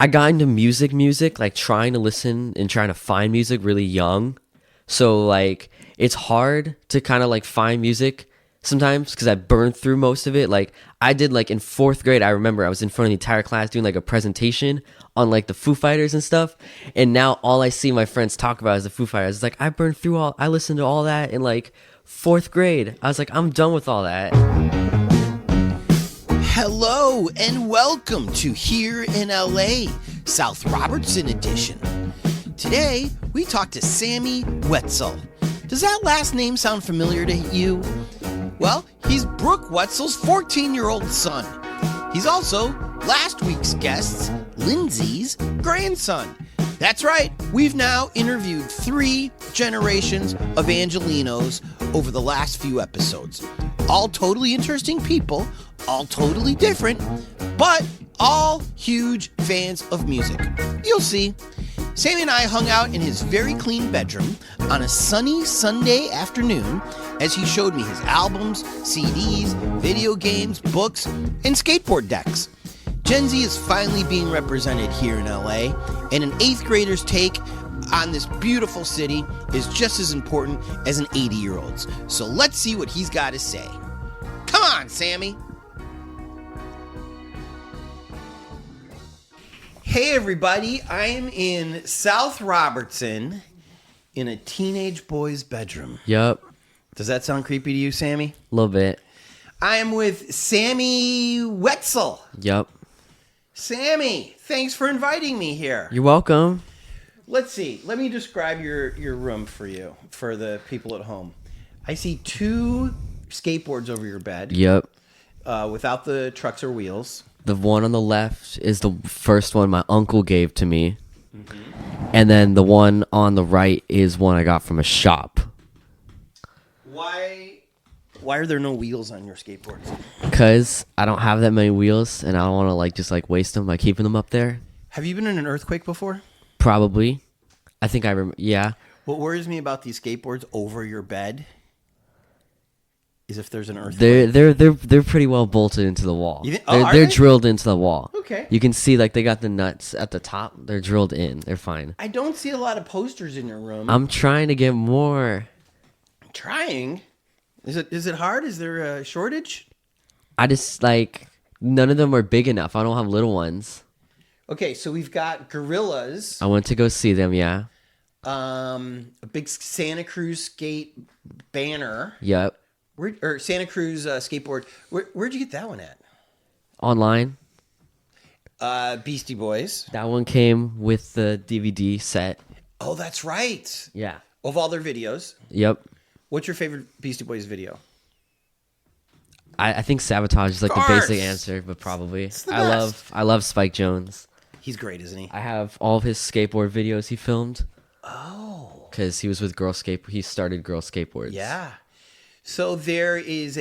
I got into music, like trying to listen and trying to find music really young. So like it's hard to kind of like find music sometimes because I burned through most of it. Like I did like in 4th grade, I remember I was in front of the entire class doing like a presentation on like the Foo Fighters and stuff. And now all I see my friends talk about is the Foo Fighters. It's like I listened to all that in like 4th grade. I was like, I'm done with all that. Hello and welcome to Here in LA, South Robertson edition. Today, we talk to Sammy Wetzel. Does that last name sound familiar to you? Well, he's Brooke Wetzel's 14-year-old son. He's also last week's guest's, Lindsay's, grandson. That's right, we've now interviewed 3 generations of Angelinos over the last few episodes. All totally interesting people, all totally different, but all huge fans of music. You'll see. Sammy and I hung out in his very clean bedroom on a sunny Sunday afternoon as he showed me his albums, CDs, video games, books, and skateboard decks. Gen Z is finally being represented here in LA, and an 8th grader's take on this beautiful city is just as important as an 80-year-old's. So let's see what he's got to say. Come on, Sammy. Hey everybody, I am in South Robertson in a teenage boy's bedroom. Yup. Does that sound creepy to you, Sammy? A little bit. I am with Sammy Wetzel. Yup. Sammy, thanks for inviting me here. You're welcome. Let's see. Let me describe your room for you, for the people at home. I see 2 skateboards over your bed. Yup. Without the trucks or wheels. The one on the left is the first one my uncle gave to me. Mm-hmm. And then the one on the right is one I got from a shop. Why are there no wheels on your skateboards? Because I don't have that many wheels and I don't want to waste them by keeping them up there. Have you been in an earthquake before? Probably. I think I remember. Yeah. What worries me about these skateboards over your bed is if there's an earthquake. They're pretty well bolted into the wall. They're drilled into the wall. Okay. You can see like they got the nuts at the top. They're drilled in. They're fine. I don't see a lot of posters in your room. I'm trying to get more. Trying? Is it hard? Is there a shortage? I just none of them are big enough. I don't have little ones. Okay, so we've got Gorillas. I went to go see them, yeah. A big Santa Cruz skate banner. Yep. Or Santa Cruz skateboard. Where'd you get that one at? Online. Beastie Boys. That one came with the DVD set. Oh, that's right. Yeah. Of all their videos. Yep. What's your favorite Beastie Boys video? I think Sabotage is the basic answer, but probably. I love Spike Jonze. He's great, isn't he? I have all of his skateboard videos he filmed. Oh. Because he was with he started Girl Skateboards. Yeah. So there is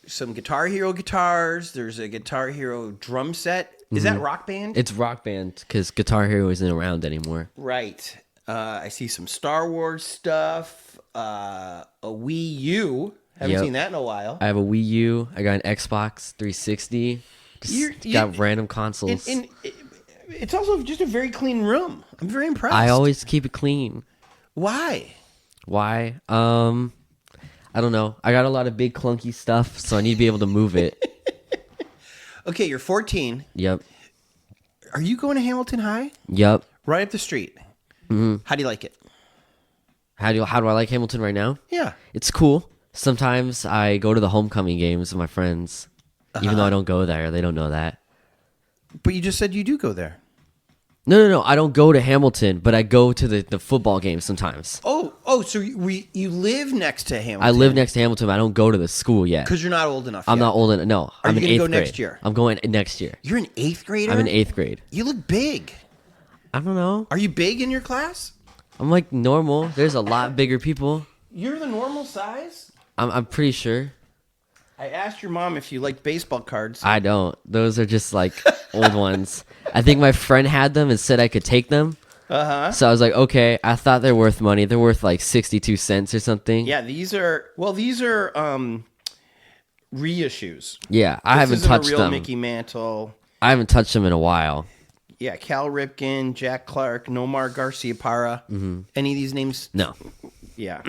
some Guitar Hero guitars. There's a Guitar Hero drum set. Is that Rock Band? It's Rock Band because Guitar Hero isn't around anymore. Right. I see some Star Wars stuff. A Wii U. Haven't seen that in a while. I have a Wii U. I got an Xbox 360. Got random consoles. And it's also just a very clean room. I'm very impressed. I always keep it clean. Why? I don't know. I got a lot of big clunky stuff, so I need to be able to move it. Okay, you're 14. Yep. Are you going to Hamilton High? Yep. Right up the street. Mm-hmm. How do you like it? How do I like Hamilton right now? Yeah. It's cool. Sometimes I go to the homecoming games with my friends. Even though I don't go there. They don't know that. But you just said you do go there. No. I don't go to Hamilton, but I go to the football games sometimes. Oh, so you live next to Hamilton. I live next to Hamilton, but I don't go to the school yet. Because you're not old enough I'm yet. not old enough. No. Are I'm you in going to 8th go grade. next year? I'm going next year. You're an 8th grader? I'm in 8th grade. You look big. I don't know. Are you big in your class? I'm like normal. There's a lot bigger people. You're the normal size? I'm pretty sure. I asked your mom if you liked baseball cards. I don't. Those are just like old ones. I think my friend had them and said I could take them. Uh-huh. So I was like, okay. I thought they're worth money. They're worth like 62 cents or something. Yeah, these are reissues. Yeah, I haven't touched them. This isn't a real them. Mickey Mantle. I haven't touched them in a while. Yeah, Cal Ripken, Jack Clark, Nomar Garcia-Parra. Any of these names? No. Yeah.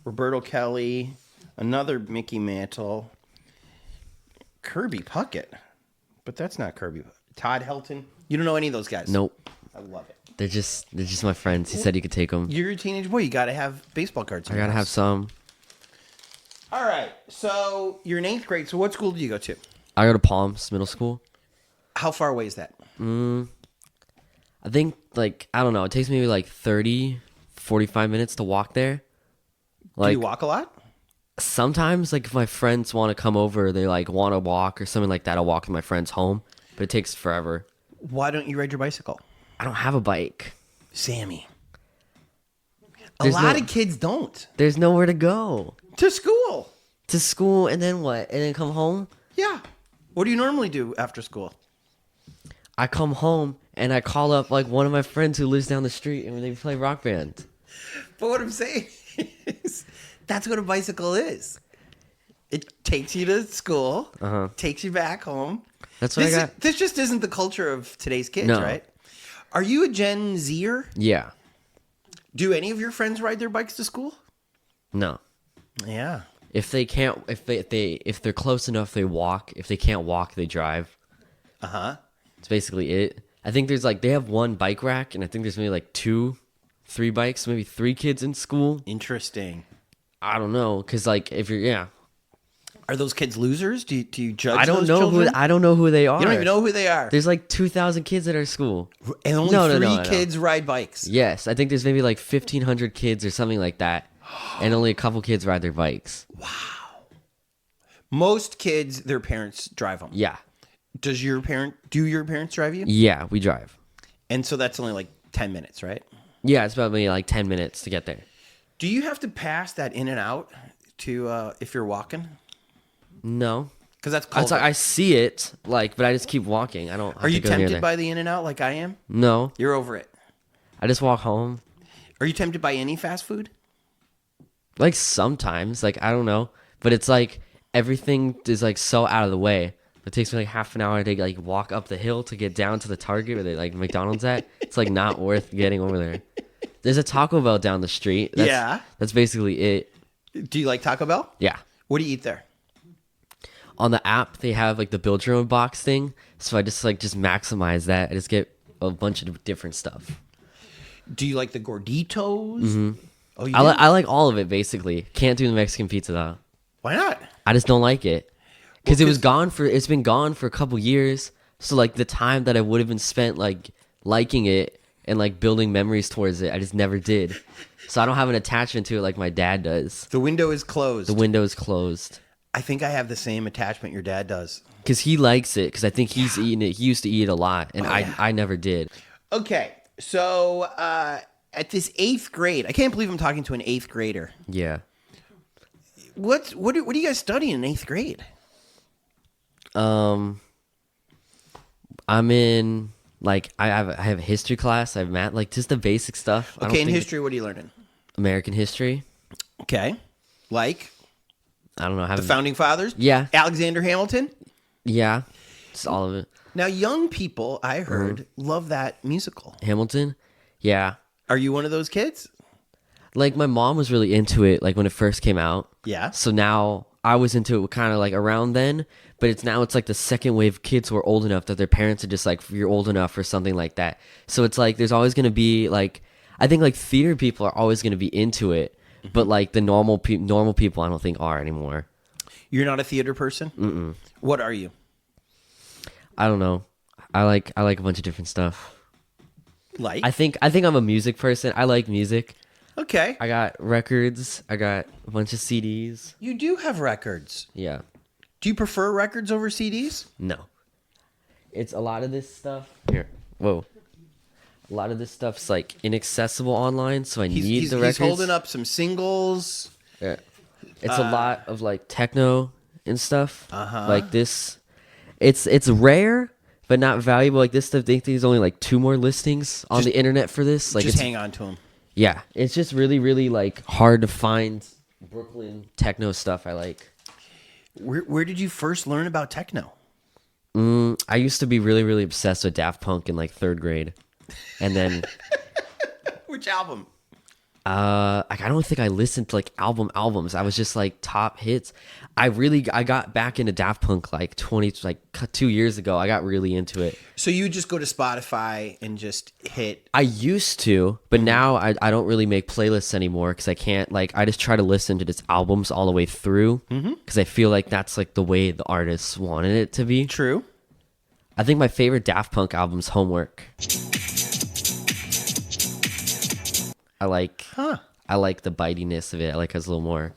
Roberto Kelly, another Mickey Mantle, Kirby Puckett. But that's not Kirby. Todd Helton. You don't know any of those guys? Nope. I love it. They're just my friends. He said you could take them. You're a teenage boy. You got to have baseball cards. I gotta have some. All right. So you're in 8th grade. So what school do you go to? I go to Palms Middle School. How far away is that? I think, like, I don't know. It takes maybe like 30, 45 minutes to walk there. Do you walk a lot? Sometimes, like, if my friends want to come over, they, like, want to walk or something like that, I'll walk with my friends home. But it takes forever. Why don't you ride your bicycle? I don't have a bike. Sammy. There's a lot of kids don't. There's nowhere to go. To school. To school, and then what? And then come home? Yeah. What do you normally do after school? I come home, and I call up, like, one of my friends who lives down the street, and they play Rock Band. But what I'm saying is, that's what a bicycle is. It takes you to school, takes you back home. That's what I got. This just isn't the culture of today's kids, No. right? Are you a Gen Zer? Yeah. Do any of your friends ride their bikes to school? No. Yeah. If they can't, if they're close enough, they walk. If they can't walk, they drive. Uh-huh. That's basically it. I think there's like, they have one bike rack, and I think there's maybe like 2, 3 bikes, maybe 3 kids in school. Interesting. I don't know, because like, if you're, yeah. Are those kids losers? Do you judge I don't those know children? I don't know who they are. You don't even know who they are. There's like 2,000 kids at our school. And only three kids ride bikes. Yes, I think there's maybe like 1,500 kids or something like that, and only a couple kids ride their bikes. Wow. Most kids, their parents drive them. Yeah. Do your parents drive you? Yeah, we drive. And so that's only like 10 minutes, right? Yeah, it's probably like 10 minutes to get there. Do you have to pass that in and out to if you're walking? No. Because that's called. I see it, like, but I just keep walking. I don't. Are you tempted by the in and out like I am? No. You're over it. I just walk home. Are you tempted by any fast food? Like sometimes, like I don't know, but it's like everything is like so out of the way. It takes me like half an hour to like walk up the hill to get down to the Target where they like McDonald's at. It's like not worth getting over there. There's a Taco Bell down the street. That's basically it. Do you like Taco Bell? Yeah. What do you eat there? On the app, they have like the build your own box thing. So I just maximize that. I just get a bunch of different stuff. Do you like the gorditos? Mm-hmm. Oh, you I like all of it basically. Can't do the Mexican pizza though. Why not? I just don't like it. Because it's been gone for a couple years. So like the time that I would have been spent like liking it and like building memories towards it, I just never did. So I don't have an attachment to it like my dad does. The window is closed. The window is closed. I think I have the same attachment your dad does. Because he likes it. Because I think he's eaten it. He used to eat it a lot, and I never did. Okay, so at this 8th grade, I can't believe I'm talking to an 8th grader. Yeah. What do you guys study in 8th grade? I'm in like I have a history class. I have math, like just the basic stuff. Okay, in history, what are you learning? American history. Okay, like I don't know. The founding fathers? Yeah. Alexander Hamilton? Yeah. Just all of it. Now, young people, I heard, love that musical. Hamilton? Yeah. Are you one of those kids? Like, my mom was really into it, like, when it first came out. Yeah. So now, I was into it kind of, like, around then. But it's like, the second wave of kids who are old enough that their parents are just like, you're old enough or something like that. So it's like, there's always going to be, like, I think, like, theater people are always going to be into it. But like the normal people, I don't think are anymore. You're not a theater person? Mm-mm. What are you? I don't know. I like a bunch of different stuff. Like? I think I'm a music person. I like music. Okay. I got records. I got a bunch of CDs. You do have records. Yeah. Do you prefer records over CDs? No. It's a lot of this stuff. Here. Whoa. A lot of this stuff's like inaccessible online, so I need the records. He's holding up some singles. Yeah. It's a lot of like techno and stuff. Like this. It's rare, but not valuable. Like this stuff, I think there's only like 2 more listings on the internet for this. Like just hang on to them. Yeah. It's just really, really like hard to find Brooklyn techno stuff I like. Where did you first learn about techno? I used to be really, really obsessed with Daft Punk in like third grade. And then Which album? like I don't think I listened to like albums. I was just like top hits. I got back into Daft Punk like 2 years ago. I got really into it. So you just go to Spotify and just hit. I used to, but now I don't really make playlists anymore because I can't, like, I just try to listen to just albums all the way through because I feel like that's like the way the artists wanted it to be. True. I think my favorite Daft Punk album's Homework. I like the bitiness of it. I like how it's a little more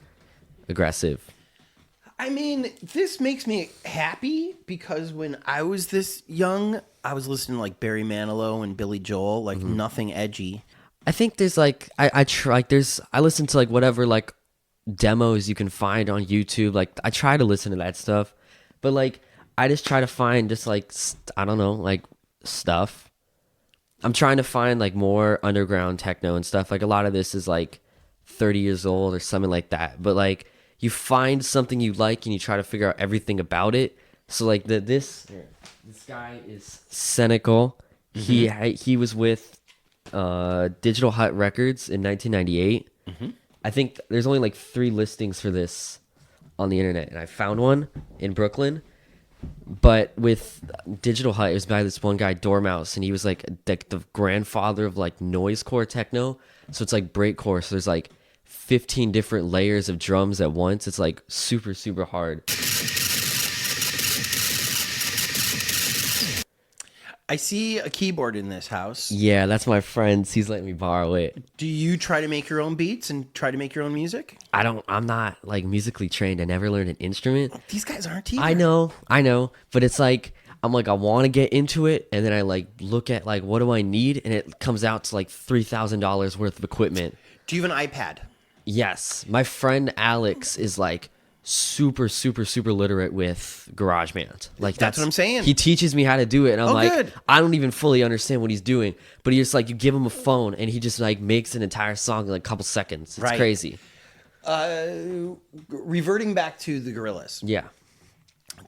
aggressive. I mean, this makes me happy because when I was this young, I was listening to like Barry Manilow and Billy Joel, like nothing edgy. I think there's like I listen to like whatever like demos you can find on YouTube. Like I try to listen to that stuff, but like I just try to find just like I don't know, like stuff. I'm trying to find like more underground techno and stuff. Like a lot of this is like 30 years old or something like that. But like you find something you like and you try to figure out everything about it. So like this guy is Cynical. He was with Digital Hut Records in 1998. I think there's only like 3 listings for this on the internet, and I found one in Brooklyn. But with Digital Hut, it was by this one guy, Dormouse, and he was like the grandfather of like noisecore techno. So it's like breakcore. So there's like 15 different layers of drums at once. It's like super, super hard. I see a keyboard in this house. Yeah, that's my friend's. He's letting me borrow it. Do you try to make your own beats and try to make your own music? I'm not like musically trained. I never learned an instrument. These guys aren't either. I know. But it's like, I'm like, I want to get into it. And then I like look at like, what do I need? And it comes out to like $3,000 worth of equipment. Do you have an iPad? Yes. My friend Alex is like super, super, super literate with GarageBand. Like that's what I'm saying. He teaches me how to do it. And I'm like, good. I don't even fully understand what he's doing. But he's like, you give him a phone and he just like makes an entire song in like a couple seconds. It's crazy. Reverting back to the Gorillaz. Yeah.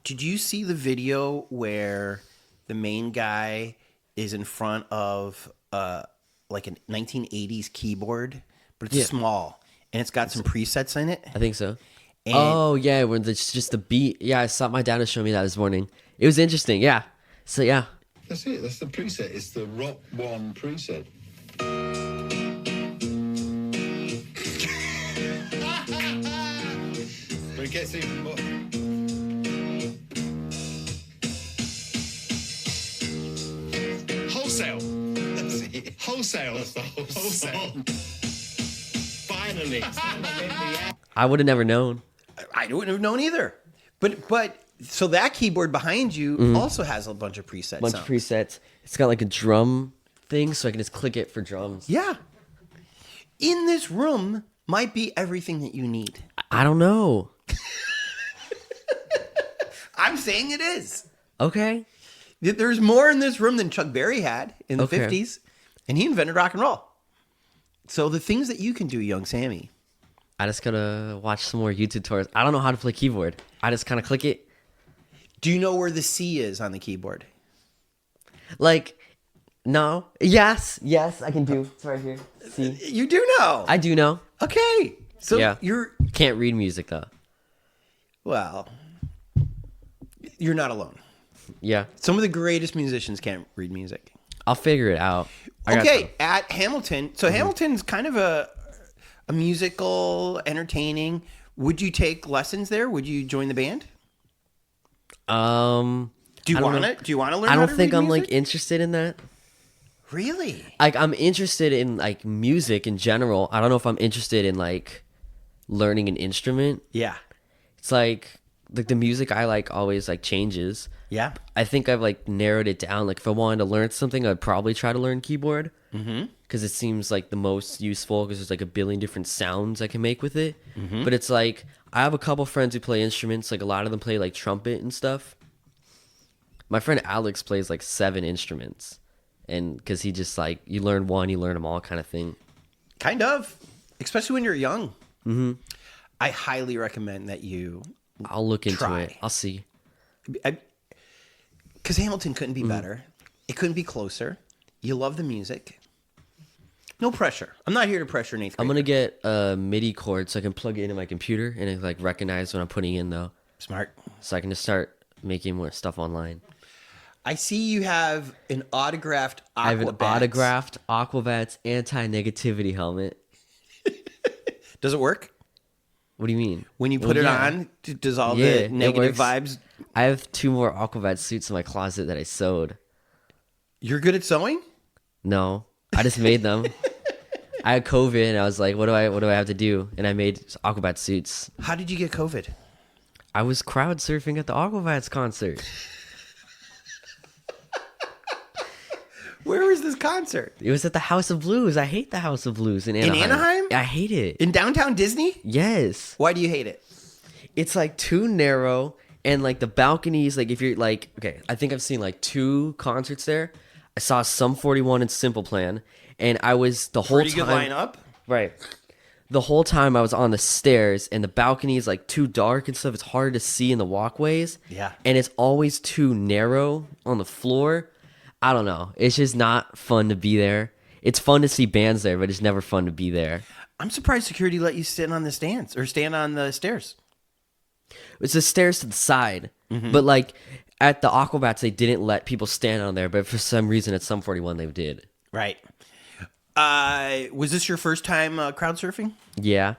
Did you see the video where the main guy is in front of like a 1980s keyboard, but it's small and it's got some presets in it? I think so. And oh yeah, when it's just the beat. Yeah, I saw my dad was showing me that this morning. It was interesting. Yeah. So yeah. That's it. That's the preset. It's the Rock 1 preset. But it gets even more. Wholesale. That's it. Wholesale. That's the wholesale. Finally. I would have never known. I wouldn't have known either. But so that keyboard behind you also has a bunch of presets. Bunch of presets. It's got like a drum thing, so I can just click it for drums. Yeah. In this room might be everything that you need. I don't know. I'm saying it is. Okay. There's more in this room than Chuck Berry had in the 50s, and he invented rock and roll. So the things that you can do, young Sammy. I just gotta watch some more YouTube tutorials. I don't know how to play keyboard. I just kind of click it. Do you know where the C is on the keyboard? Like, no. Yes, I can do. It's right here. See? You do know. I do know. Okay. So you're... Can't read music, though. Well, you're not alone. Yeah. Some of the greatest musicians can't read music. I'll figure it out. Okay, at Hamilton. So Hamilton's kind of a musical, entertaining. Would you take lessons there? Would you join the band? Do you want to? Do you want to learn? I how don't to think read I'm music? like interested in that. Really? Like I'm interested in like music in general. I don't know if I'm interested in like learning an instrument. Yeah. It's like the music I like always like changes. Yeah. I think I've like narrowed it down. Like if I wanted to learn something, I'd probably try to learn keyboard. Because it seems like the most useful because there's like a billion different sounds I can make with it. But it's like I have a couple friends who play instruments. Like a lot of them play like trumpet and stuff. My friend Alex plays like 7 instruments. And because he just like, you learn one, you learn them all kind of thing. Kind of. Especially when you're young. I highly recommend that you I'll look into try. it. I'll see. Because Hamilton couldn't be better. It couldn't be closer. You love the music. No pressure. I'm not here to pressure an eighth grader. I'm gonna get a MIDI cord so I can plug it into my computer and it like recognize what I'm putting in though. Smart. So I can just start making more stuff online. I see you have an autographed Aquabats. I have an autographed Aquabats anti-negativity helmet. Does it work? What do you mean? When you put it on, does all the negative vibes? I have 2 more Aquabats suits in my closet that I sewed. You're good at sewing? No, I just made them. I had COVID and I was like, what do I have to do? And I made Aquabat suits. How did you get COVID? I was crowd surfing at the Aquabats concert. Where was this concert? It was at the House of Blues. I hate the House of Blues in Anaheim. In Anaheim? I hate it. In downtown Disney? Yes. Why do you hate it? It's like too narrow and like the balconies, like if you're like, okay, I think I've seen like 2 concerts there. I saw Sum 41 and Simple Plan and I was the whole Pretty good time. lineup. Right. The whole time I was on the stairs and the balcony is like too dark and stuff. It's hard to see in the walkways. Yeah. And it's always too narrow on the floor. I don't know. It's just not fun to be there. It's fun to see bands there, but it's never fun to be there. I'm surprised security let you stand on the stands or stand on the stairs. It's the stairs to the side. But like at the Aquabats, they didn't let people stand on there. But for some reason at Sum 41, they did. Right. Was this your first time crowd surfing? Yeah.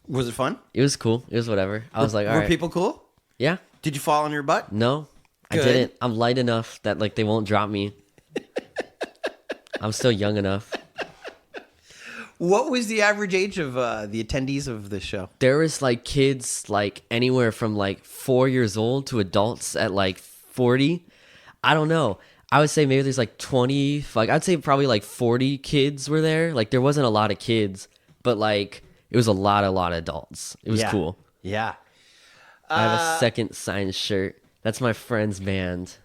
Was it fun? It was cool. It was whatever. I was like, all Were right. people cool? Yeah. Did you fall on your butt? No, Good. I didn't. I'm light enough that like they won't drop me. I'm still young enough. What was the average age of the attendees of the show? There was like kids like anywhere from like 4 years old to adults at like 40. I don't know. I would say maybe there's like 20, like I'd say probably like 40 kids were there. Like there wasn't a lot of kids, but like it was a lot of adults. It was cool. Yeah. I have a second signed shirt. That's my friend's band.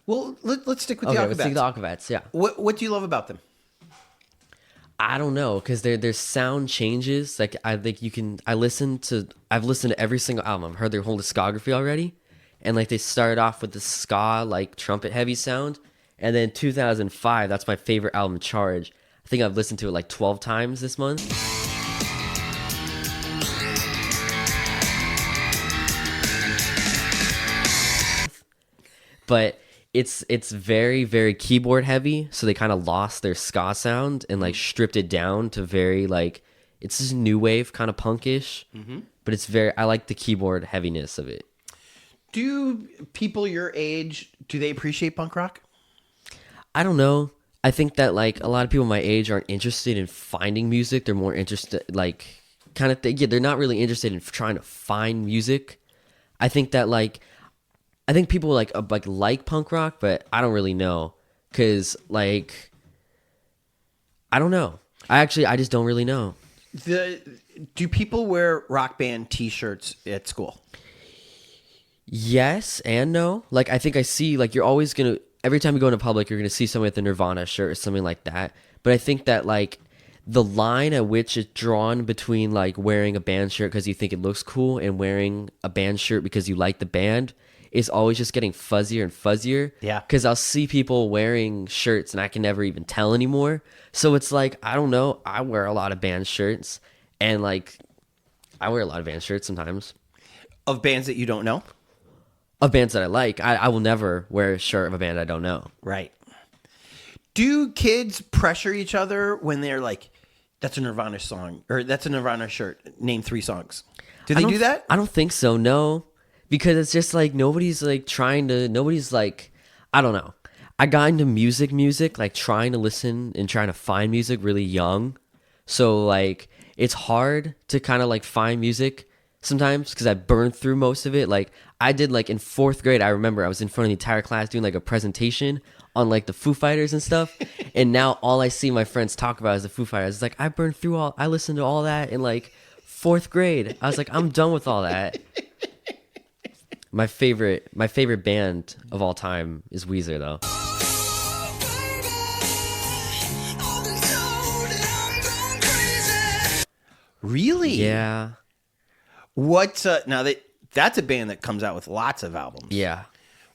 Well, let's stick with the Okay, Aquabats. let's see the Aquabats, yeah. What do you love about them? I don't know, because their sound changes. Like I think I've listened to every single album. I've heard their whole discography already. And like they started off with the ska, like trumpet heavy sound. And then 2005, that's my favorite album, Charge. I think I've listened to it like 12 times this month. But it's very, very keyboard heavy. So they kind of lost their ska sound and like stripped it down to very like, it's just new wave, kind of punkish. But it's I like the keyboard heaviness of it. Do people your age, do they appreciate punk rock? I don't know. I think that like a lot of people my age aren't interested in finding music. They're more interested like kind of thing. Yeah, they're not really interested in trying to find music. I think that like I think people like punk rock, but I don't really know cuz like I don't know. I just don't really know. Do people wear Rock Band t-shirts at school? Yes and no. Like I think I see like you're always going to every time you go into public you're going to see someone with a Nirvana shirt or something like that. But I think that like the line at which it's drawn between like wearing a band shirt because you think it looks cool and wearing a band shirt because you like the band is always just getting fuzzier and fuzzier. Yeah. Because I'll see people wearing shirts and I can never even tell anymore. So it's like, I don't know. I wear a lot of band shirts and like I wear a lot of band shirts sometimes. Of bands that you don't know? Of bands that I like. I will never wear a shirt of a band I don't know. Right. Do kids pressure each other when they're like, that's a Nirvana song or that's a Nirvana shirt, name 3 songs? Do they do that? I don't think so, no. Because it's just like nobody's like I don't know. I got into music, like trying to listen and trying to find music really young. So like it's hard to kind of like find music sometimes because I burned through most of it. Like I did like in 4th grade, I remember I was in front of the entire class doing like a presentation on like the Foo Fighters and stuff. And now all I see my friends talk about is the Foo Fighters. It's like I listened to all that in like 4th grade. I was like, I'm done with all that. My favorite band of all time is Weezer though. Really? Yeah. What's now that's a band that comes out with lots of albums. Yeah.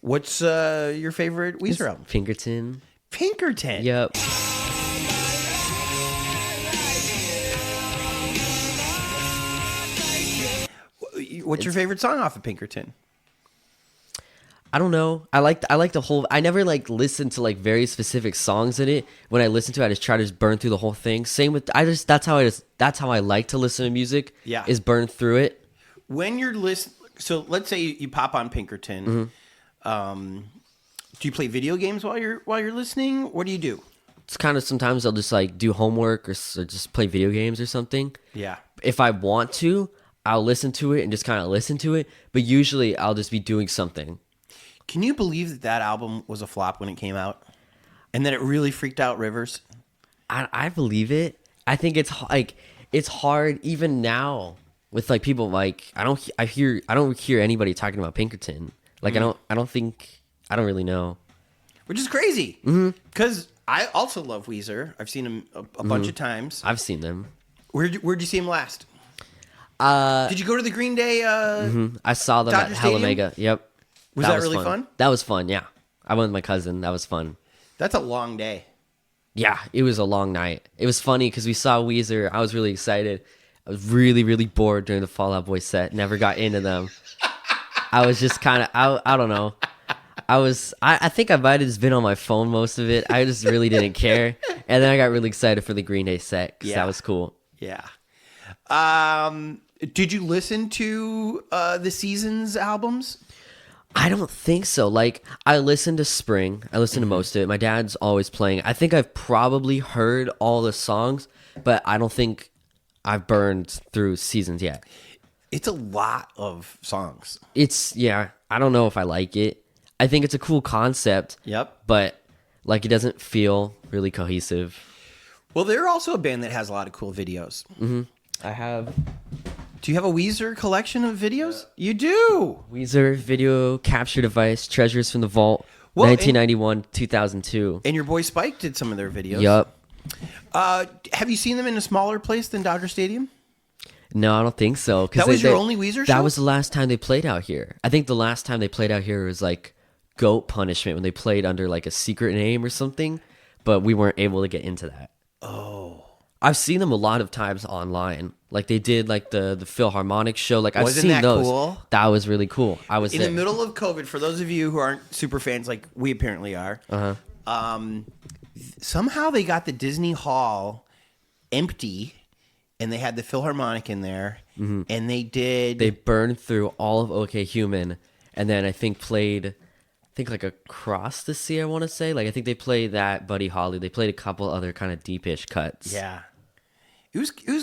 What's your favorite Weezer album? Pinkerton. Pinkerton. Yep. What's your favorite song off of Pinkerton? I don't know. I like the whole. I never like listen to like very specific songs in it. When I listen to it, I just try to just burn through the whole thing. Same with that's how I like to listen to music. Yeah. Is burn through it. When you're listening, so let's say you pop on Pinkerton. Mm-hmm. Do you play video games while you're listening? What do you do? It's kind of sometimes I'll just like do homework or just play video games or something. Yeah. If I want to, I'll listen to it and just kind of listen to it. But usually I'll just be doing something. Can you believe that album was a flop when it came out, and that it really freaked out Rivers? I believe it. I think it's hard even now with like people like I don't hear anybody talking about Pinkerton. Like I don't really know. Which is crazy because I also love Weezer. I've seen him a bunch of times. I've seen them. Where'd you see him last? Did you go to the Green Day? I saw them Dodger at Stadium? Mega. Yep. Was that really fun? That was fun. Yeah, I went with my cousin. That was fun. That's a long day. Yeah, it was a long night. It was funny because we saw Weezer. I was really excited. I was really, really bored during the Fall Out Boy set. Never got into them. I was just kind of, I don't know. I think I might have just been on my phone most of it. I just really didn't care. And then I got really excited for the Green Day set because that was cool. Yeah. Did you listen to the Seasons albums? I don't think so. Like, I listened to Spring. I listened to most of it. My dad's always playing. I think I've probably heard all the songs, but I don't think I've burned through Seasons yet. It's a lot of songs. I don't know if I like it. I think it's a cool concept. Yep. But, like, it doesn't feel really cohesive. Well, they're also a band that has a lot of cool videos. Mm-hmm. I have... Do you have a Weezer collection of videos? You do. Weezer video capture device, Treasures from the Vault, 1991, 2002. And your boy Spike did some of their videos. Yup. Have you seen them in a smaller place than Dodger Stadium? No, I don't think so. That was your only Weezer show? That was the last time they played out here. I think the last time they played out here was like Goat Punishment when they played under like a secret name or something, but we weren't able to get into that. Oh. I've seen them a lot of times online. Like they did like the Philharmonic show. Like I've Wasn't seen that those. cool? That was really cool. I was in there. the middle of COVID. For those of you who aren't super fans, like we apparently are, somehow they got the Disney Hall empty, and they had the Philharmonic in there, and they burned through all of OK Human, and then I think played like Across the Sea. I want to say like I think they played that Buddy Holly. They played a couple other kind of deepish cuts. Yeah. It was cool.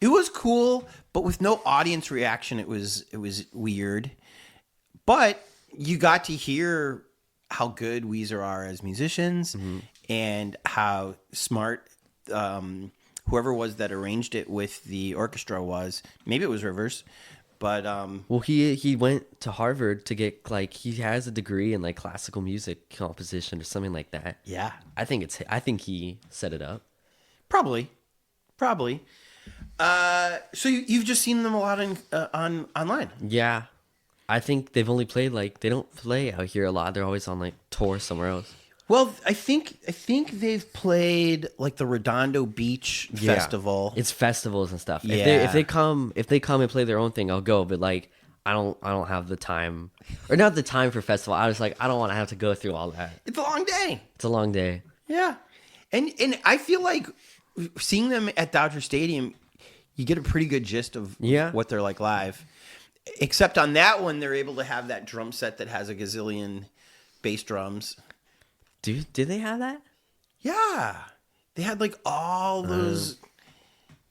It was cool, but with no audience reaction, it was weird. But you got to hear how good Weezer are as musicians and how smart whoever was that arranged it with the orchestra was. Maybe it was Rivers, but well, he went to Harvard to get like he has a degree in like classical music composition or something like that. Yeah, I think he set it up. Probably. So you've just seen them a lot on online. Yeah, I think they've only played like they don't play out here a lot. They're always on like tour somewhere else. Well, I think they've played like the Redondo Beach Festival. It's festivals and stuff. Yeah. If they come and play their own thing, I'll go. But like I don't have the time or not the time for festival. I was like I don't want to have to go through all that. It's a long day. It's a long day. Yeah, and I feel like seeing them at Dodger Stadium, you get a pretty good gist of what they're like live. Except on that one, they're able to have that drum set that has a gazillion bass drums. Did they have that? Yeah, they had like all those.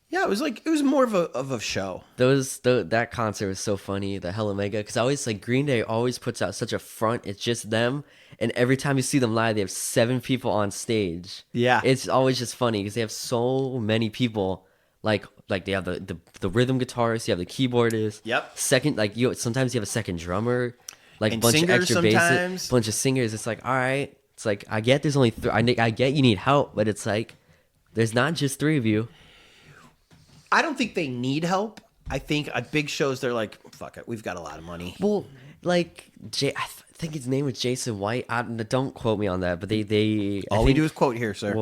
Yeah, it was more of a show. That concert was so funny, the Hella Mega, because I always like Green Day always puts out such a front. It's just them, and every time you see them live, they have 7 people on stage. Yeah, it's always just funny because they have so many people. Like they have the rhythm guitarist, you have the keyboardist. Yep. Second, like sometimes you have a second drummer, like a bunch of extra basses, bunch of singers. It's like all right. It's like I get there's only I get you need help, but it's like there's not just 3 of you. I don't think they need help. I think at big shows they're like, fuck it, we've got a lot of money. Well, like I think his name was Jason White. Don't quote me on that, but they All we do is quote here, sir.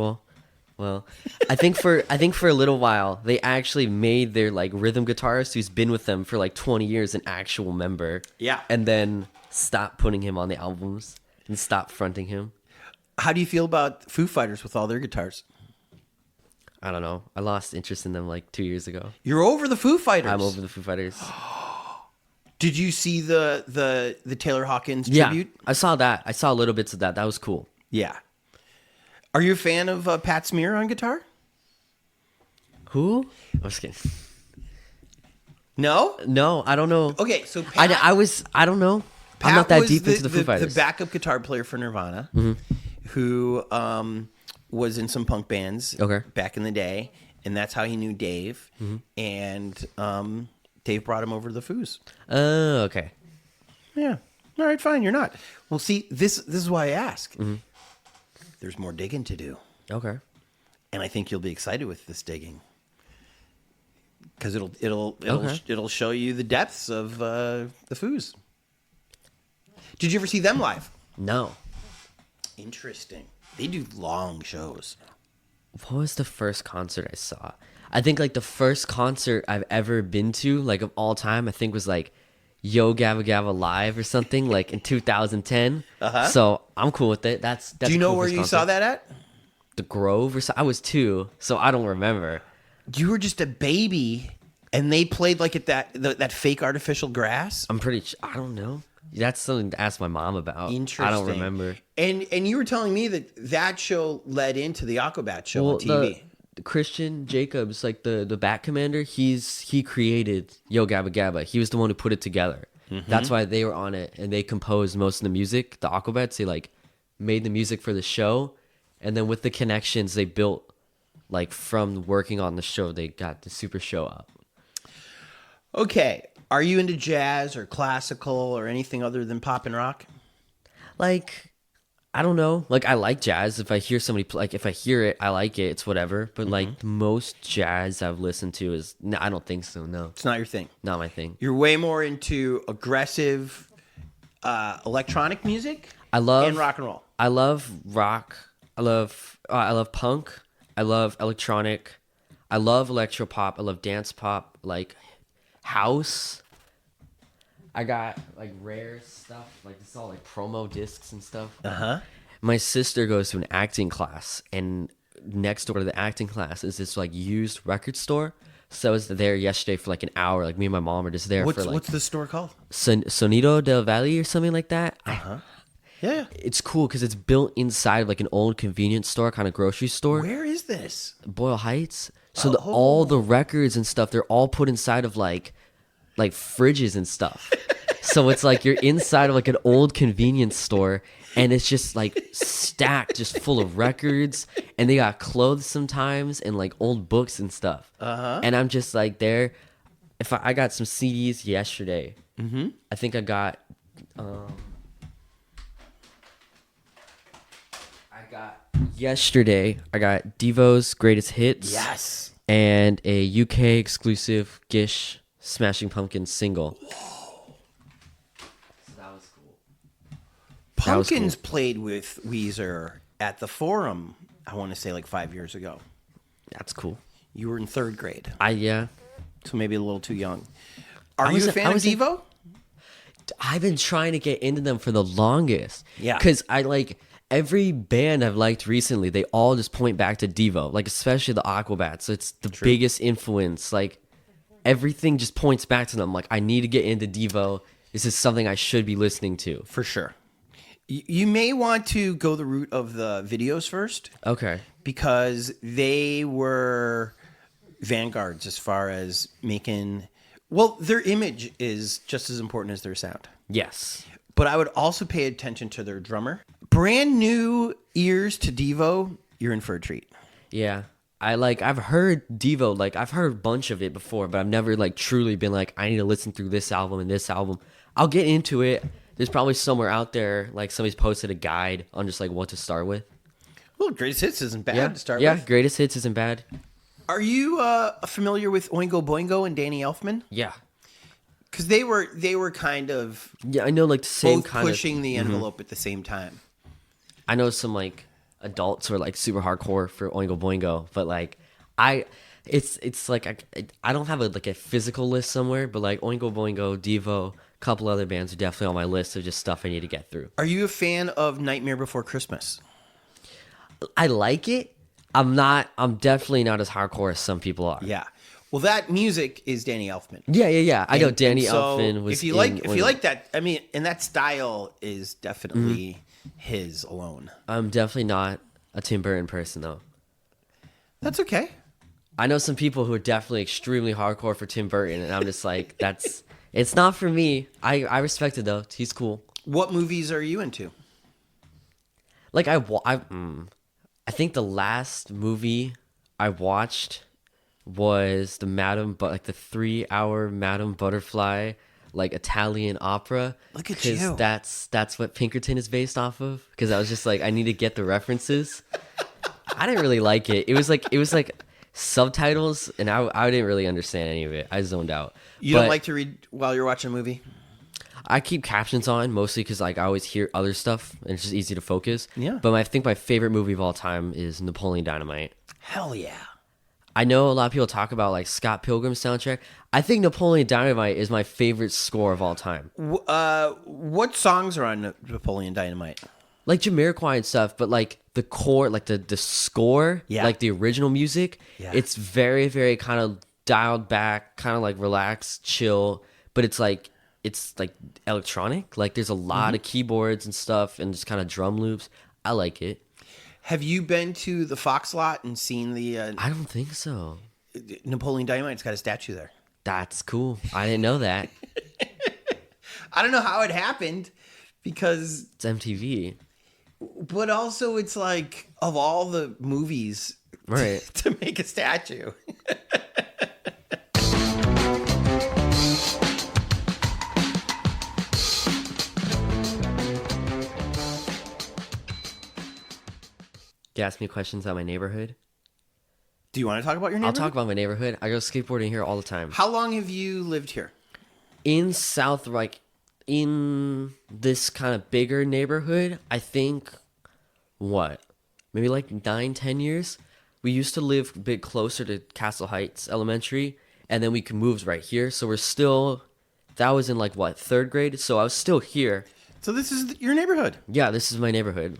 Well, I think for a little while they actually made their like rhythm guitarist who's been with them for like 20 years an actual member. Yeah. And then stopped putting him on the albums and stopped fronting him. How do you feel about Foo Fighters with all their guitars? I don't know. I lost interest in them like 2 years ago. You're over the Foo Fighters. I'm over the Foo Fighters. Did you see the Taylor Hawkins tribute? Yeah, I saw that. I saw little bits of that. That was cool. Yeah. Are you a fan of Pat Smear on guitar? Who? I'm just kidding. No? No, I don't know. Okay, so Pat, I don't know. Pat I'm not that was deep into the Foo Fighters. The backup guitar player for Nirvana, who was in some punk bands back in the day, and that's how he knew Dave. And Dave brought him over to the Foos. Oh, okay. Yeah. All right, fine. You're not. Well, see, this is why I ask. There's more digging to do. Okay. And I think you'll be excited with this digging. Because it'll show you the depths of the Foos. Did you ever see them live? No. Interesting. They do long shows. What was the first concert I saw? I think like the first concert I've ever been to, like of all time, I think was like Yo Gabba Gabba Live or something, like in 2010. So I'm cool with it. That's do you know cool where first you concert. saw that at? The Grove or so. I was 2, so I don't remember. You were just a baby, and they played like at that fake artificial grass. I'm pretty. I don't know. That's something to ask my mom about. Interesting. I don't remember. And you were telling me that show led into the Aquabat show on TV. The Christian Jacobs, like the Bat Commander, he created Yo Gabba Gabba. He was the one who put it together. That's why they were on it, and they composed most of the music. The Aquabats, they like made the music for the show, and then with the connections they built, like from working on the show, they got the super show up. Okay. Are you into jazz or classical or anything other than pop and rock? Like, I don't know. Like, I like jazz. If I hear somebody like, if I hear it, I like it. It's whatever. But like most jazz I've listened to is, no, I don't think so. No, It's not your thing. not my thing. You're way more into aggressive electronic music I love and rock and roll. I love rock. I love punk. I love electronic. I love electropop. I love dance pop. Like house. I got like rare stuff. Like it's all like promo discs and stuff. My sister goes to an acting class, and next door to the acting class is this like used record store. So I was there yesterday for like an hour. Like me and my mom are just there for like What's the store called? Sonido del Valle or something like that. Yeah. It's cool because it's built inside of like an old convenience store, kind of grocery store. Where is this? Boyle Heights. So all the records and stuff, they're all put inside of like fridges and stuff. So it's like you're inside of like an old convenience store, and it's just like stacked, just full of records, and they got clothes sometimes and like old books and stuff. And I'm just like there. If I got some CDs yesterday, I think I got. Yesterday, I got Devo's Greatest Hits. Yes. And a UK exclusive Gish Smashing Pumpkins single. Whoa. So that was cool. Pumpkins played with Weezer at the Forum, I want to say like 5 years ago. That's cool. You were in 3rd grade. Yeah. So maybe a little too young. Are you a fan of Devo? I've been trying to get into them for the longest. Yeah. Because I like... Every band I've liked recently, they all just point back to Devo, like especially the Aquabats. So it's the biggest influence. Like everything just points back to them. Like I need to get into Devo. This is something I should be listening to. For sure. You may want to go the route of the videos first. Okay. Because they were vanguards as far as making... Well, their image is just as important as their sound. Yes. But I would also pay attention to their drummer. Brand new ears to Devo, you're in for a treat. Yeah. I've heard Devo, like I've heard a bunch of it before, but I've never like truly been like, I need to listen through this album and this album. I'll get into it. There's probably somewhere out there, like somebody's posted a guide on just like what to start with. Well, Greatest Hits isn't bad to start with. Yeah, Greatest Hits isn't bad. Are you familiar with Oingo Boingo and Danny Elfman? Yeah. Because they were kind of Yeah, I know like the same both kind of pushing the envelope at the same time. I know some like adults who are like super hardcore for Oingo Boingo, but like it's like I don't have like a physical list somewhere, but like Oingo Boingo, Devo, a couple other bands are definitely on my list of just stuff I need to get through. Are you a fan of Nightmare Before Christmas? I like it. I'm definitely not as hardcore as some people are. Yeah. Well, that music is Danny Elfman. Yeah. I know Danny so Elfman was if you like that, I mean, and that style is definitely his alone. I'm definitely not a Tim Burton person though. That's okay. I know some people who are definitely extremely hardcore for Tim Burton, and I'm just like, it's not for me. I respect it though. He's cool. What movies are you into? Like I think the last movie I watched was the the 3-hour Madame Butterfly, like Italian opera. Look at you. Because that's what Pinkerton is based off of. Because I was just like, I need to get the references. I didn't really like it. It was like subtitles, and I didn't really understand any of it. I zoned out. You don't like to read while you're watching a movie? I keep captions on mostly because like I always hear other stuff, and it's just easy to focus. Yeah. But I think my favorite movie of all time is Napoleon Dynamite. Hell yeah. I know a lot of people talk about like Scott Pilgrim's soundtrack. I think Napoleon Dynamite is my favorite score of all time. What songs are on Napoleon Dynamite? Like Jamiroquai and stuff, but like the core, like the score, Yeah. like the original music, Yeah. it's very, very kind of dialed back, kind of like relaxed, chill, but it's like electronic. Like there's a lot of keyboards and stuff and just kind of drum loops. I like it. Have you been to the Fox lot and seen the I don't think so. Napoleon Dynamite's got a statue there? That's cool. I didn't know that. I don't know how it happened because, It's MTV. but also it's like of all the movies Right. to make a statue. You ask me questions about my neighborhood. Do you want to talk about your I'll neighborhood? talk about my neighborhood. I go skateboarding here all the time. How long have you lived here? In South, like in this kind of bigger neighborhood, I think maybe like 9-10 years. We used to live a bit closer to Castle Heights Elementary, and then we moved right here. So that was in like third grade. So I was still here. So this is your neighborhood. Yeah, this is my neighborhood.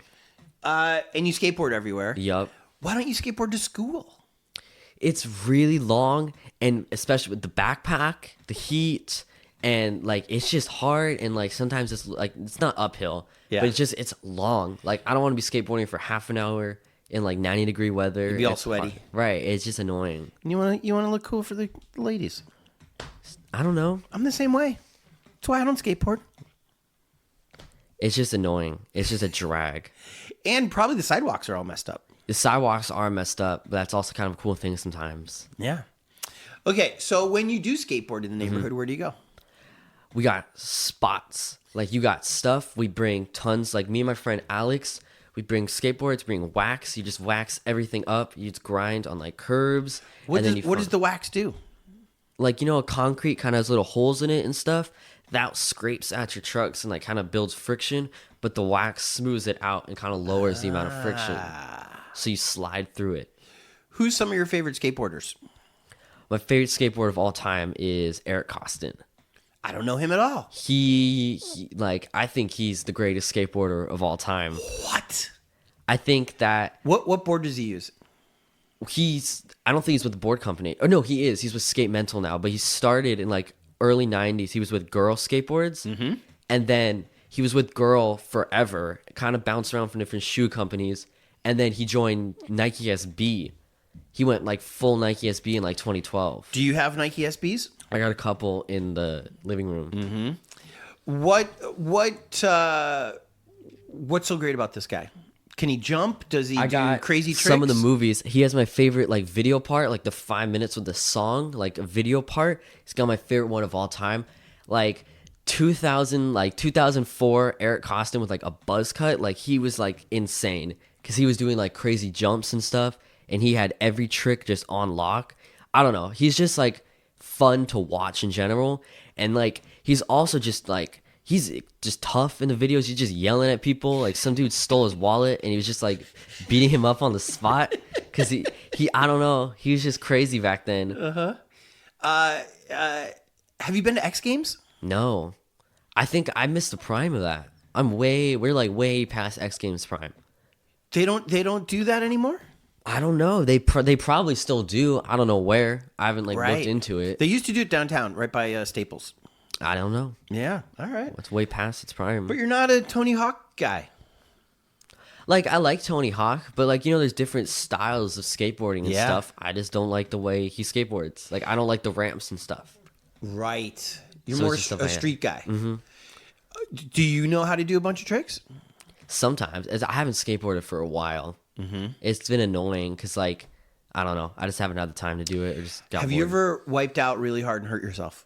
And you skateboard everywhere. Yup. Why don't you skateboard to school? It's really long, and especially with the backpack, the heat, and like it's just hard, and like sometimes it's not uphill, Yeah. but it's long. Like I don't want to be skateboarding for half an hour in like 90-degree weather. You'd be all It's sweaty. hard. Right? It's just annoying. You want to look cool for the ladies. I don't know. I'm the same way. That's why I don't skateboard. It's just annoying. It's just a drag. And probably the sidewalks are all messed up. The sidewalks are messed up, but that's also kind of a cool thing sometimes. Yeah. Okay, so when you do skateboard in the neighborhood, where do you go? We got spots. Like you got stuff. We bring tons. Like me and my friend Alex, we bring skateboards, bring wax. You just wax everything up. You just grind on like curbs. What does the wax do? Like, a concrete kind of has little holes in it and stuff. That scrapes at your trucks and like kind of builds friction, but the wax smooths it out and kind of lowers the amount of friction. So you slide through it. Who's some of your favorite skateboarders? My favorite skateboarder of all time is Eric Costin. I don't know him at all. He I think he's the greatest skateboarder of all time. What? I think that What board does he use? I don't think he's with the board company. Oh no, he is. He's with Skate Mental now, but he started in like early 90s. He was with Girl Skateboards. Mm-hmm. And then he was with Girl forever, kind of bounced around from different shoe companies. And then he joined Nike SB. He went like full Nike SB in like 2012. Do you have Nike SBs? I got a couple in the living room. Mm-hmm. What's so great about this guy? Can he jump? Does he do crazy tricks? Some of the movies. He has my favorite like video part, like the 5 minutes with the song, like a video part. He's got my favorite one of all time. Like 2004, Eric Costin with like a buzz cut. Like he was like insane because he was doing like crazy jumps and stuff. and he had every trick just on lock. I don't know. He's just like fun to watch in general, and like he's also just like he's just tough in the videos. He's just yelling at people. Like some dude stole his wallet and he was just like beating him up on the spot because he I don't know. He was just crazy back then. Have you been to X Games? No, I think I missed the prime of that. We're like way past X Games prime. They don't do that anymore? I don't know. They probably still do. I don't know where. I haven't like looked into it. They used to do it downtown, right by Staples. I don't know. Yeah, all right. It's way past its prime. But you're not a Tony Hawk guy. Like I like Tony Hawk, but like there's different styles of skateboarding and stuff. I just don't like the way he skateboards. Like I don't like the ramps and stuff. Right. You're So more it's just a street guy. Mm-hmm. Do you know how to do a bunch of tricks? Sometimes, as I haven't skateboarded for a while. Mm-hmm. It's been annoying because like I don't know. I just haven't had the time to do it. Or just got Have you ever wiped out really hard and hurt yourself?